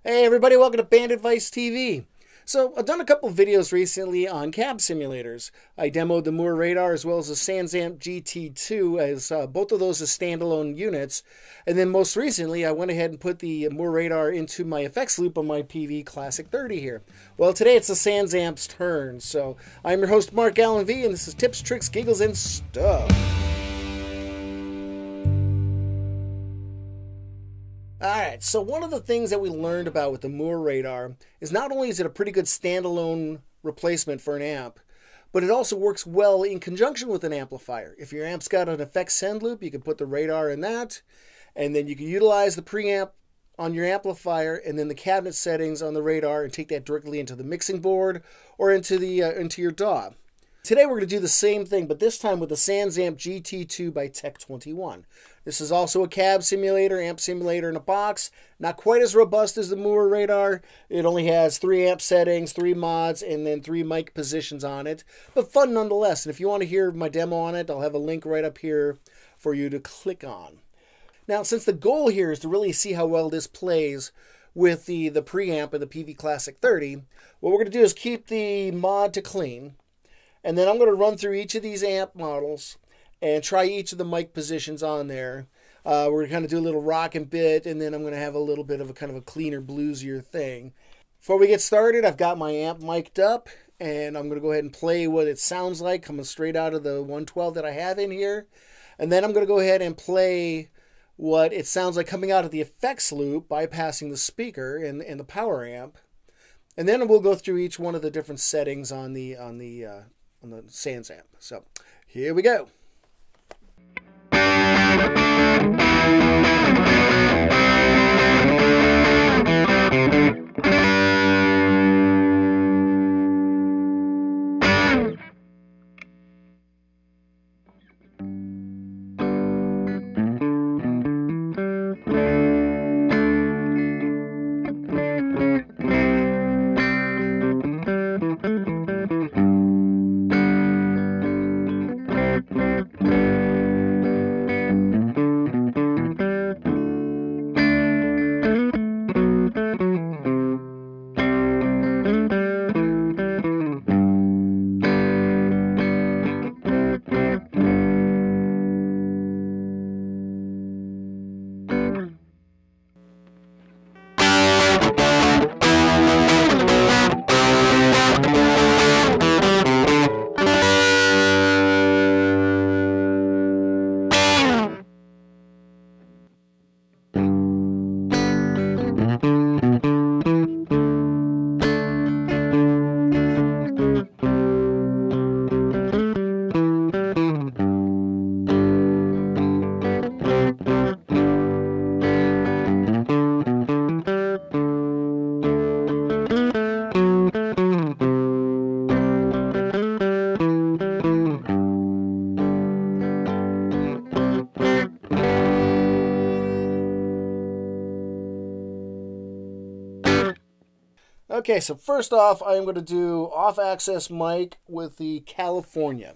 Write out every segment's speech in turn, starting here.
Hey everybody, welcome to Band Advice TV. So I've done a couple videos recently on cab simulators. I demoed the Moore Radar as well as the SansAmp GT2 as both of those as standalone units. And then most recently I went ahead and put the Moore Radar into my effects loop on my PV Classic 30 here. Well, today it's the SansAmp's turn. So I'm your host Mark Allen V, and this is Tips, Tricks, Giggles, and Stuff. Alright, so one of the things that we learned about with the Moore Radar is not only is it a pretty good standalone replacement for an amp, but it also works well in conjunction with an amplifier. If your amp's got an effects send loop, you can put the radar in that, and then you can utilize the preamp on your amplifier and then the cabinet settings on the radar and take that directly into the mixing board or into your DAW. Today we're going to do the same thing, but this time with the SansAmp GT2 by Tech21. This is also a cab simulator, amp simulator in a box. Not quite as robust as the Moore Radar. It only has 3 amp settings, 3 mods, and then 3 mic positions on it. But fun nonetheless. And if you want to hear my demo on it, I'll have a link right up here for you to click on. Now, since the goal here is to really see how well this plays with the preamp of the PV Classic 30, what we're going to do is keep the mod to clean. And then I'm going to run through each of these amp models and try each of the mic positions on there. We're going to kind of do a little rock and bit, and then I'm going to have a little bit of a kind of a cleaner, bluesier thing. Before we get started, I've got my amp mic'd up, and I'm going to go ahead and play what it sounds like coming straight out of the 112 that I have in here. And then I'm going to go ahead and play what it sounds like coming out of the effects loop, bypassing the speaker and the power amp. And then we'll go through each one of the different settings on the SansAmp. So here we go. Okay, so first off, I'm going to do off-axis mic with the California.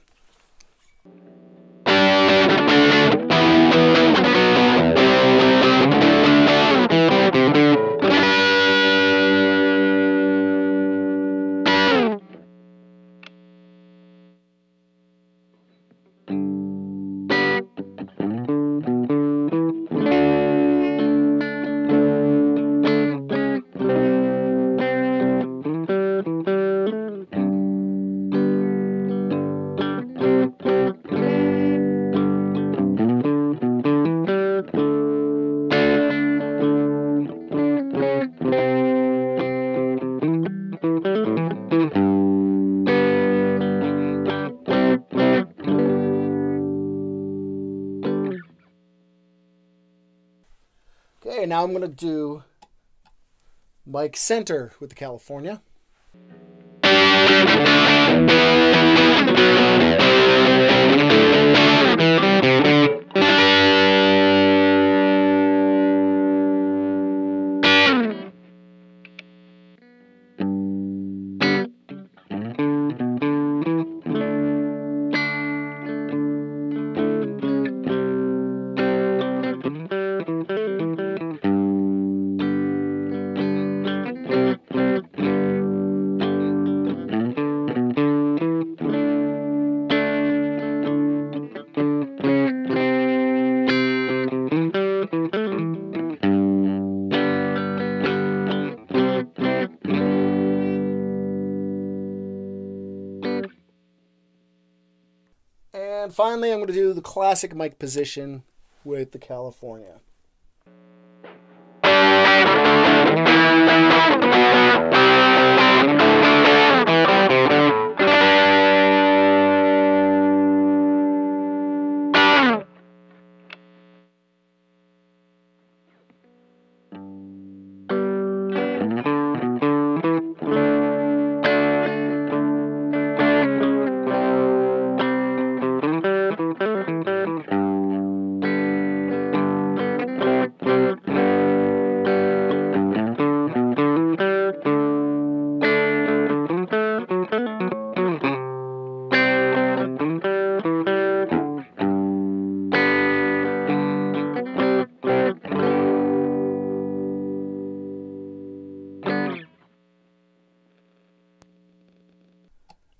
Okay, now I'm going to do mic center with the California. And finally, I'm going to do the classic mic position with the California.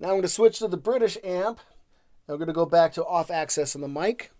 Now I'm going to switch to the British amp. I'm going to go back to off access on the mic.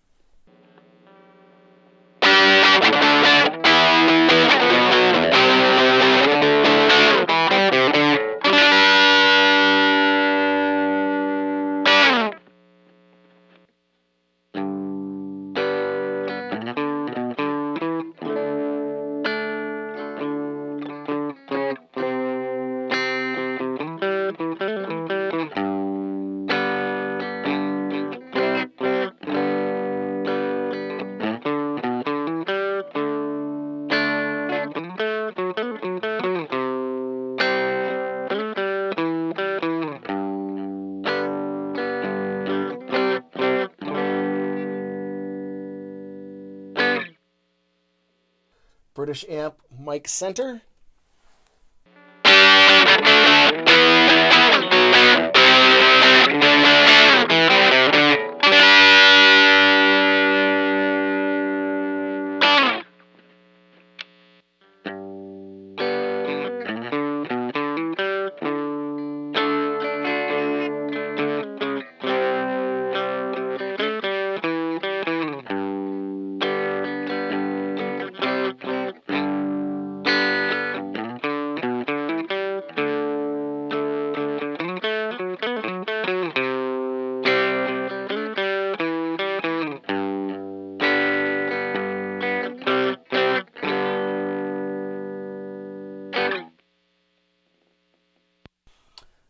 British amp mic center.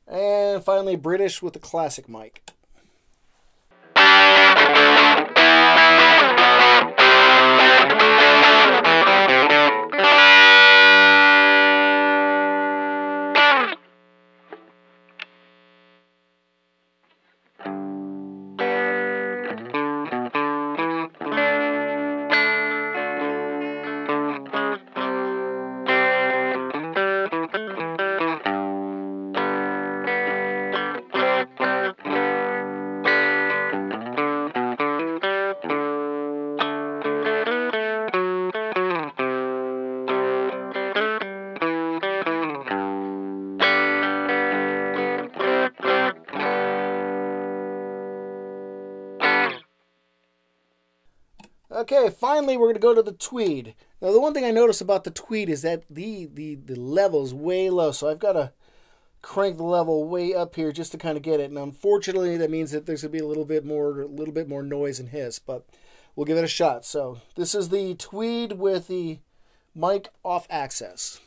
And finally, British with the classic mic. Okay, finally we're going to go to the tweed. Now the one thing I noticed about the tweed is that the level is way low, so I've got to crank the level way up here just to kind of get it. And unfortunately that means that there's going to be a little bit more noise and hiss, but we'll give it a shot. So this is the tweed with the mic off access.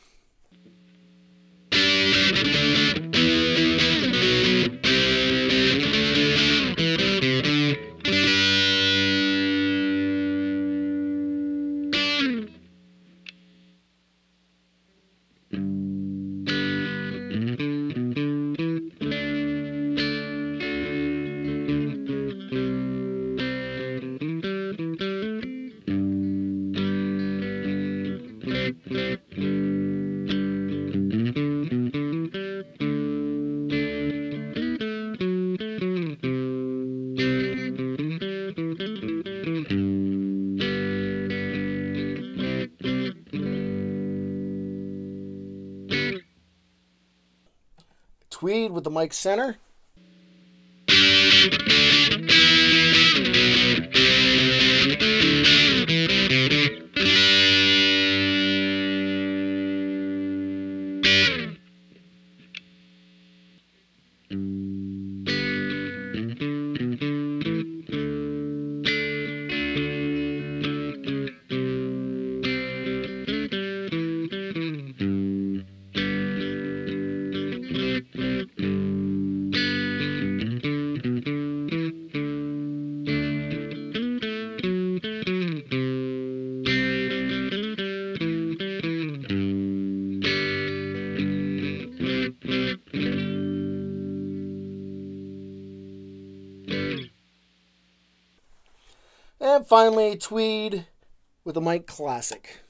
Tweed with the mic center. finally, Tweed with a Mic Classic.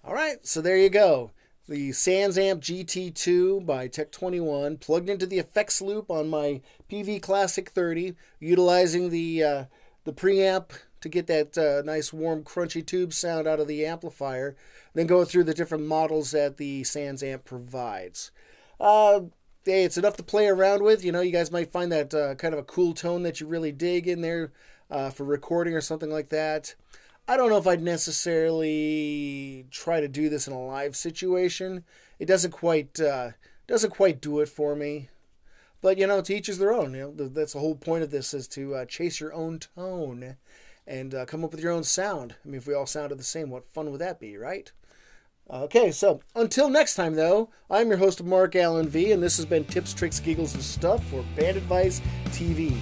Alright, so there you go. The SansAmp GT2 by Tech21 plugged into the effects loop on my PV Classic 30, utilizing the preamp to get that nice warm crunchy tube sound out of the amplifier, then go through the different models that the SansAmp provides. Hey, it's enough to play around with. You know, you guys might find that kind of a cool tone that you really dig in there for recording or something like that. I don't know if I'd necessarily try to do this in a live situation. It doesn't quite do it for me. But, you know, to each is their own. You know, that's the whole point of this, is to chase your own tone and come up with your own sound. I mean, if we all sounded the same, what fun would that be, right? Okay, so until next time, though, I'm your host, Mark Allen V, and this has been Tips, Tricks, Giggles, and Stuff for Band Advice TV.